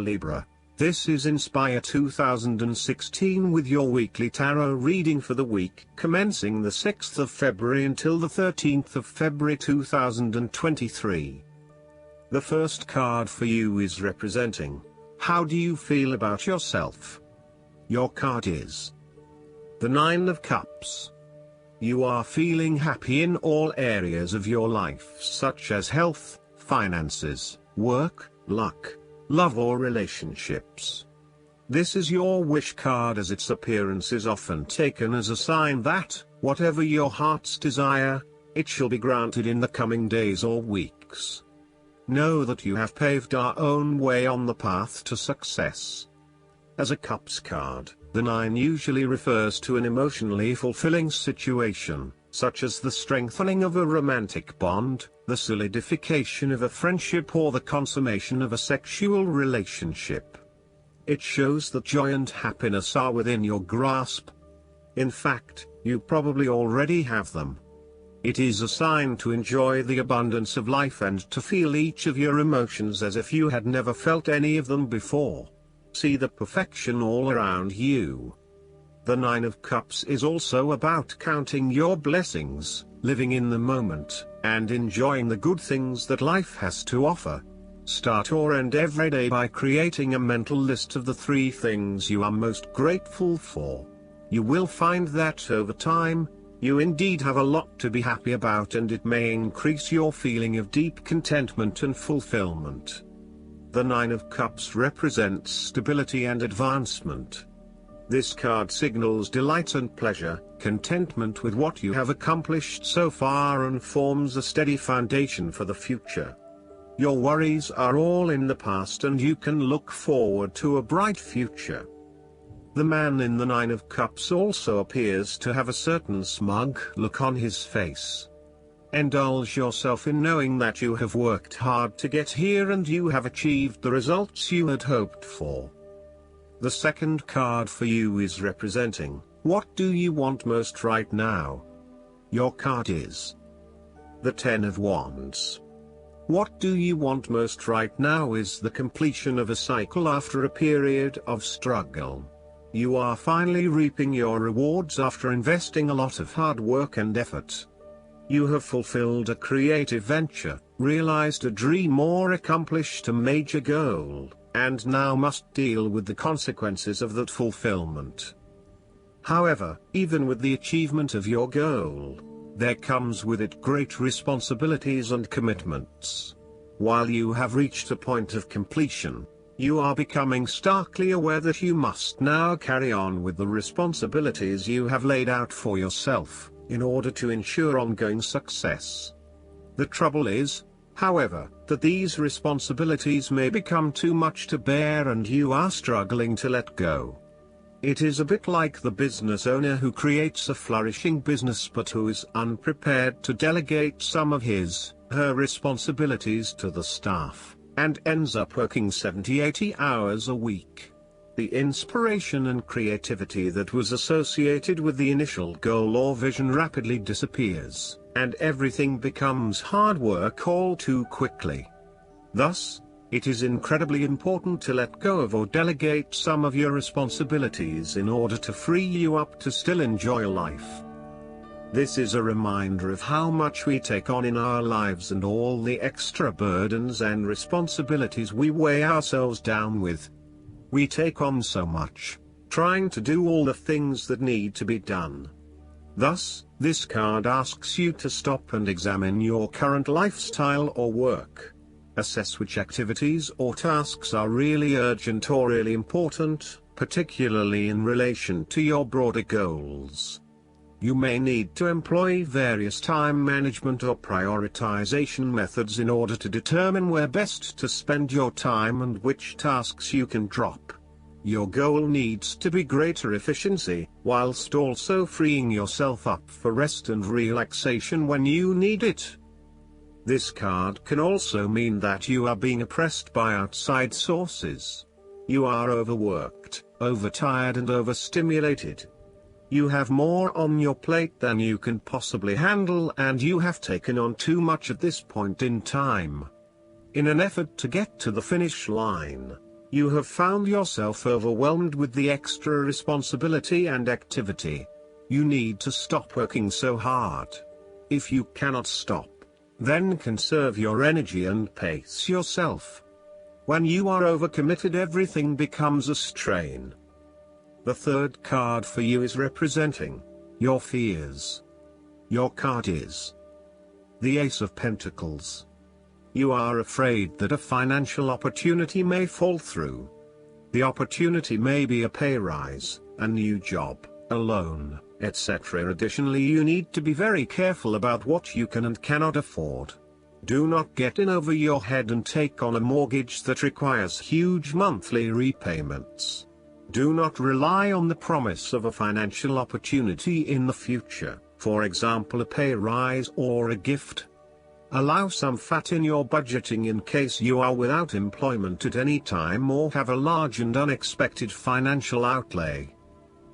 Libra. This is Inspire 2016 with your weekly tarot reading for the week commencing the 6th of February until the 13th of February 2023. The first card for you is representing, how do you feel about yourself? Your card is the Nine of Cups. You are feeling happy in all areas of your life, such as health, finances, work, luck, love or relationships. This is your wish card, as its appearance is often taken as a sign that, whatever your heart's desire, it shall be granted in the coming days or weeks. Know that you have paved our own way on the path to success. As a Cups card, the 9 usually refers to an emotionally fulfilling situation, such as the strengthening of a romantic bond, the solidification of a friendship or the consummation of a sexual relationship. It shows that joy and happiness are within your grasp. In fact, you probably already have them. It is a sign to enjoy the abundance of life and to feel each of your emotions as if you had never felt any of them before. See the perfection all around you. The Nine of Cups is also about counting your blessings, living in the moment, and enjoying the good things that life has to offer. Start or end every day by creating a mental list of the 3 things you are most grateful for. You will find that over time, you indeed have a lot to be happy about, and it may increase your feeling of deep contentment and fulfillment. The Nine of Cups represents stability and advancement. This card signals delight and pleasure, contentment with what you have accomplished so far, and forms a steady foundation for the future. Your worries are all in the past and you can look forward to a bright future. The man in the Nine of Cups also appears to have a certain smug look on his face. Indulge yourself in knowing that you have worked hard to get here and you have achieved the results you had hoped for. The second card for you is representing, what do you want most right now? Your card is the Ten of Wands. What do you want most right now is the completion of a cycle after a period of struggle. You are finally reaping your rewards after investing a lot of hard work and effort. You have fulfilled a creative venture, realized a dream or accomplished a major goal, and now must deal with the consequences of that fulfillment. However, even with the achievement of your goal, there comes with it great responsibilities and commitments. While you have reached a point of completion, you are becoming starkly aware that you must now carry on with the responsibilities you have laid out for yourself, in order to ensure ongoing success. The trouble is, however, that these responsibilities may become too much to bear and you are struggling to let go. It is a bit like the business owner who creates a flourishing business but who is unprepared to delegate some of her responsibilities to the staff, and ends up working 70-80 hours a week. The inspiration and creativity that was associated with the initial goal or vision rapidly disappears, and everything becomes hard work all too quickly. Thus, it is incredibly important to let go of or delegate some of your responsibilities in order to free you up to still enjoy life. This is a reminder of how much we take on in our lives and all the extra burdens and responsibilities we weigh ourselves down with. We take on so much, trying to do all the things that need to be done. Thus, this card asks you to stop and examine your current lifestyle or work. Assess which activities or tasks are really urgent or really important, particularly in relation to your broader goals. You may need to employ various time management or prioritization methods in order to determine where best to spend your time and which tasks you can drop. Your goal needs to be greater efficiency, whilst also freeing yourself up for rest and relaxation when you need it. This card can also mean that you are being oppressed by outside sources. You are overworked, overtired and overstimulated. You have more on your plate than you can possibly handle, and you have taken on too much at this point in time. In an effort to get to the finish line, You have found yourself overwhelmed with the extra responsibility and activity. You need to stop working so hard. If you cannot stop, then conserve your energy and pace yourself. When you are overcommitted, everything becomes a strain. The third card for you is representing your fears. Your card is the Ace of Pentacles. You are afraid that a financial opportunity may fall through. The opportunity may be a pay rise, a new job, a loan, etc. Additionally, you need to be very careful about what you can and cannot afford. Do not get in over your head and take on a mortgage that requires huge monthly repayments. Do not rely on the promise of a financial opportunity in the future, for example a pay rise or a gift. Allow some fat in your budgeting in case you are without employment at any time or have a large and unexpected financial outlay.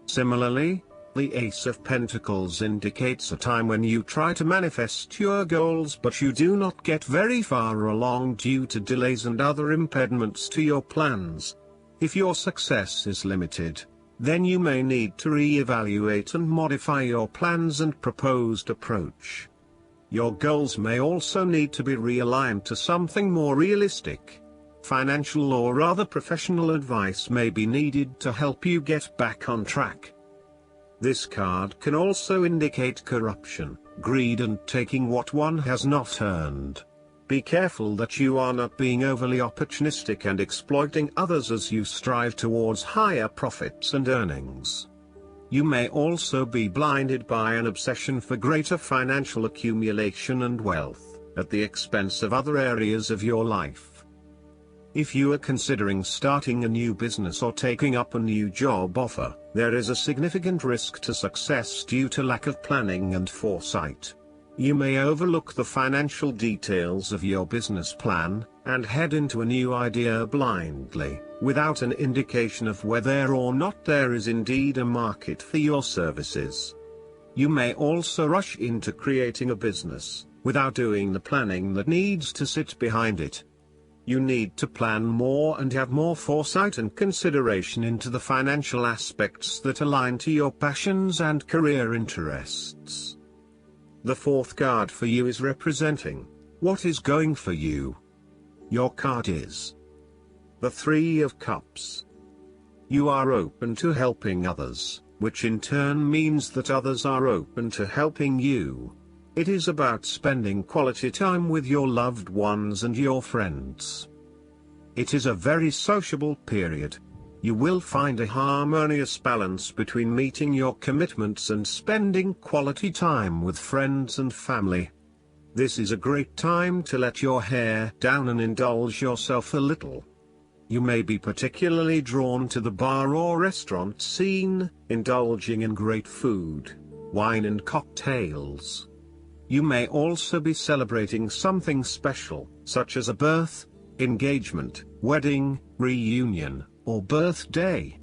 Similarly, the Ace of Pentacles indicates a time when you try to manifest your goals but you do not get very far along due to delays and other impediments to your plans. If your success is limited, then you may need to re-evaluate and modify your plans and proposed approach. Your goals may also need to be realigned to something more realistic. Financial or other professional advice may be needed to help you get back on track. This card can also indicate corruption, greed and taking what one has not earned. Be careful that you are not being overly opportunistic and exploiting others as you strive towards higher profits and earnings. You may also be blinded by an obsession for greater financial accumulation and wealth, at the expense of other areas of your life. If you are considering starting a new business or taking up a new job offer, there is a significant risk to success due to lack of planning and foresight. You may overlook the financial details of your business plan, and head into a new idea blindly, without an indication of whether or not there is indeed a market for your services. You may also rush into creating a business, without doing the planning that needs to sit behind it. You need to plan more and have more foresight and consideration into the financial aspects that align to your passions and career interests. The fourth card for you is representing what is going for you. Your card is the Three of Cups. You are open to helping others, which in turn means that others are open to helping you. It is about spending quality time with your loved ones and your friends. It is a very sociable period. You will find a harmonious balance between meeting your commitments and spending quality time with friends and family. This is a great time to let your hair down and indulge yourself a little. You may be particularly drawn to the bar or restaurant scene, indulging in great food, wine and cocktails. You may also be celebrating something special, such as a birth, engagement, wedding, reunion, or birthday.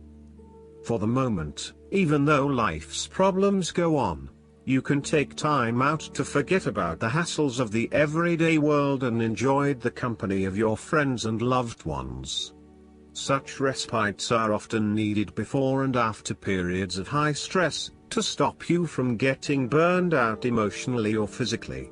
For the moment, even though life's problems go on, you can take time out to forget about the hassles of the everyday world and enjoy the company of your friends and loved ones. Such respites are often needed before and after periods of high stress, to stop you from getting burned out emotionally or physically.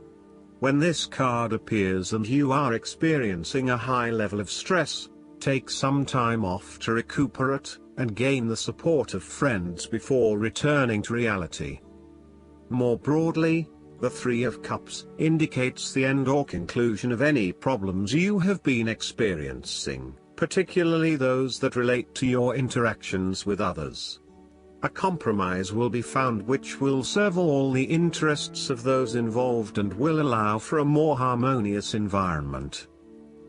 When this card appears and you are experiencing a high level of stress, take some time off to recuperate, and gain the support of friends before returning to reality. More broadly, the Three of Cups indicates the end or conclusion of any problems you have been experiencing, particularly those that relate to your interactions with others. A compromise will be found which will serve all the interests of those involved and will allow for a more harmonious environment.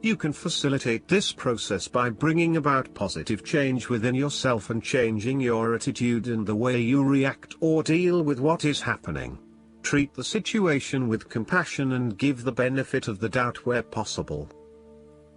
You can facilitate this process by bringing about positive change within yourself and changing your attitude and the way you react or deal with what is happening. Treat the situation with compassion and give the benefit of the doubt where possible.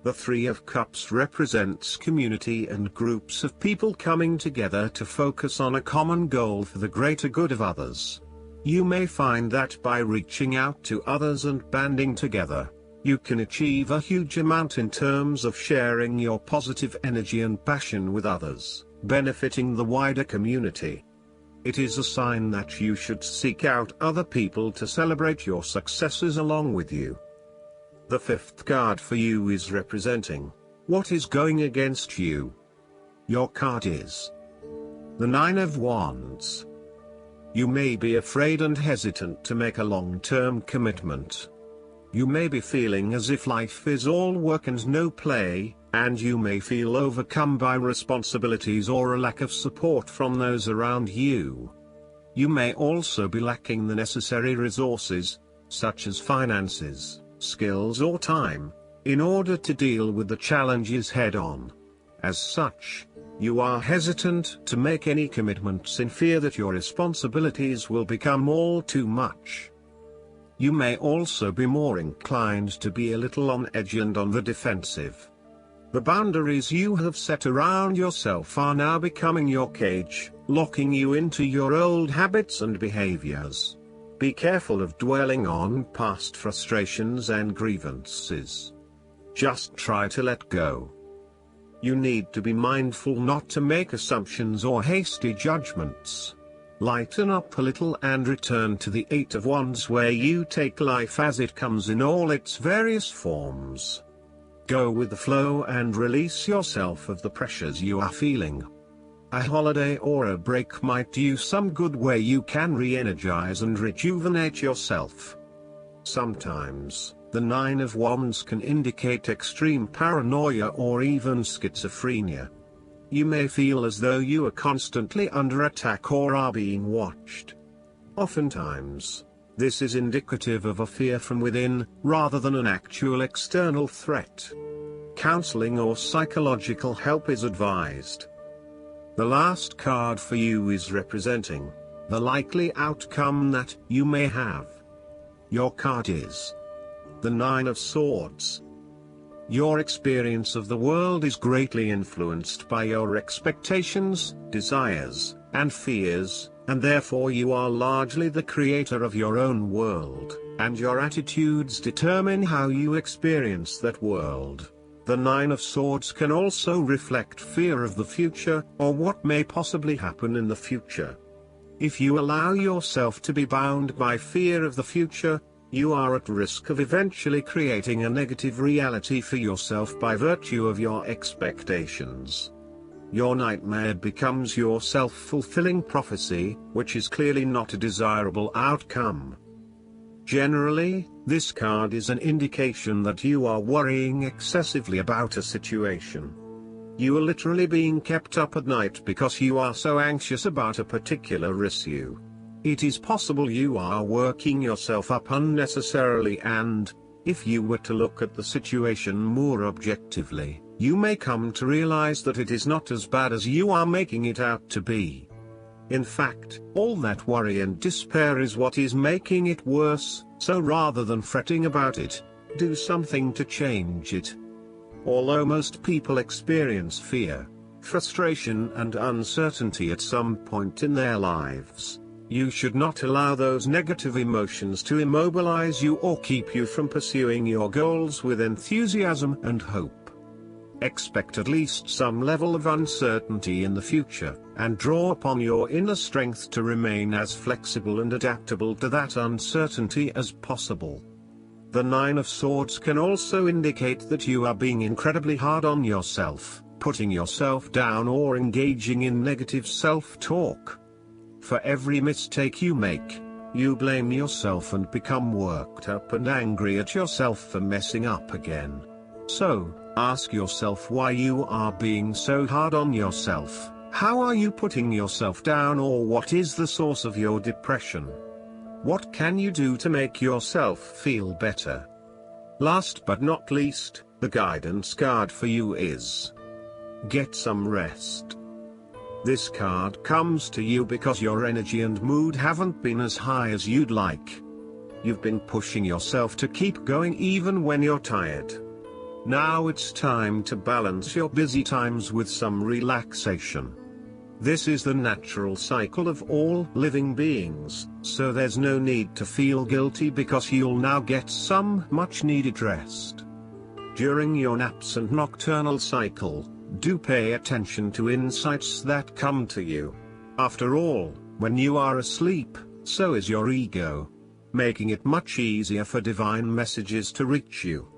The Three of Cups represents community and groups of people coming together to focus on a common goal for the greater good of others. You may find that by reaching out to others and banding together, You can achieve a huge amount in terms of sharing your positive energy and passion with others, benefiting the wider community. It is a sign that you should seek out other people to celebrate your successes along with you. The fifth card for you is representing what is going against you. Your card is the Nine of Wands. You may be afraid and hesitant to make a long-term commitment. You may be feeling as if life is all work and no play, and you may feel overcome by responsibilities or a lack of support from those around you. You may also be lacking the necessary resources, such as finances, skills or time, in order to deal with the challenges head-on. As such, you are hesitant to make any commitments in fear that your responsibilities will become all too much. You may also be more inclined to be a little on edge and on the defensive. The boundaries you have set around yourself are now becoming your cage, locking you into your old habits and behaviors. Be careful of dwelling on past frustrations and grievances. Just try to let go. You need to be mindful not to make assumptions or hasty judgments. Lighten up a little and return to the Eight of Wands, where you take life as it comes in all its various forms. Go with the flow and release yourself of the pressures you are feeling. A holiday or a break might do you some good, where you can re-energize and rejuvenate yourself. Sometimes, the Nine of Wands can indicate extreme paranoia or even schizophrenia. You may feel as though you are constantly under attack or are being watched. Oftentimes, this is indicative of a fear from within, rather than an actual external threat. Counseling or psychological help is advised. The last card for you is representing the likely outcome that you may have. Your card is the Nine of Swords. Your experience of the world is greatly influenced by your expectations, desires, and fears, and therefore you are largely the creator of your own world, and your attitudes determine how you experience that world. The Nine of Swords can also reflect fear of the future, or what may possibly happen in the future. If you allow yourself to be bound by fear of the future, you are at risk of eventually creating a negative reality for yourself by virtue of your expectations. Your nightmare becomes your self-fulfilling prophecy, which is clearly not a desirable outcome. Generally, this card is an indication that you are worrying excessively about a situation. You are literally being kept up at night because you are so anxious about a particular issue. It is possible you are working yourself up unnecessarily, and, if you were to look at the situation more objectively, you may come to realize that it is not as bad as you are making it out to be. In fact, all that worry and despair is what is making it worse, so rather than fretting about it, do something to change it. Although most people experience fear, frustration and uncertainty at some point in their lives, you should not allow those negative emotions to immobilize you or keep you from pursuing your goals with enthusiasm and hope. Expect at least some level of uncertainty in the future, and draw upon your inner strength to remain as flexible and adaptable to that uncertainty as possible. The Nine of Swords can also indicate that you are being incredibly hard on yourself, putting yourself down or engaging in negative self-talk. For every mistake you make, you blame yourself and become worked up and angry at yourself for messing up again. So, ask yourself why you are being so hard on yourself. How are you putting yourself down, or what is the source of your depression? What can you do to make yourself feel better? Last but not least, the guidance card for you is get some rest. This card comes to you because your energy and mood haven't been as high as you'd like. You've been pushing yourself to keep going even when you're tired. Now it's time to balance your busy times with some relaxation. This is the natural cycle of all living beings, so there's no need to feel guilty because you'll now get some much needed rest. During your naps and nocturnal cycle, do pay attention to insights that come to you. After all, when you are asleep, so is your ego, making it much easier for divine messages to reach you.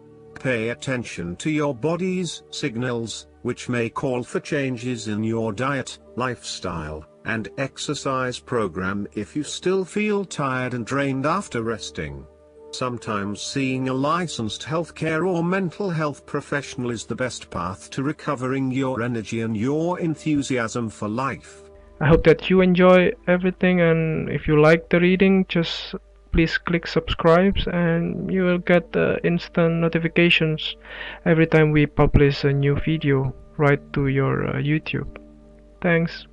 Pay attention to your body's signals, which may call for changes in your diet, lifestyle, and exercise program if you still feel tired and drained after resting. Sometimes seeing a licensed healthcare or mental health professional is the best path to recovering your energy and your enthusiasm for life. I hope that you enjoy everything, and if you like the reading, just please click subscribe and you will get instant notifications every time we publish a new video right to your YouTube. Thanks.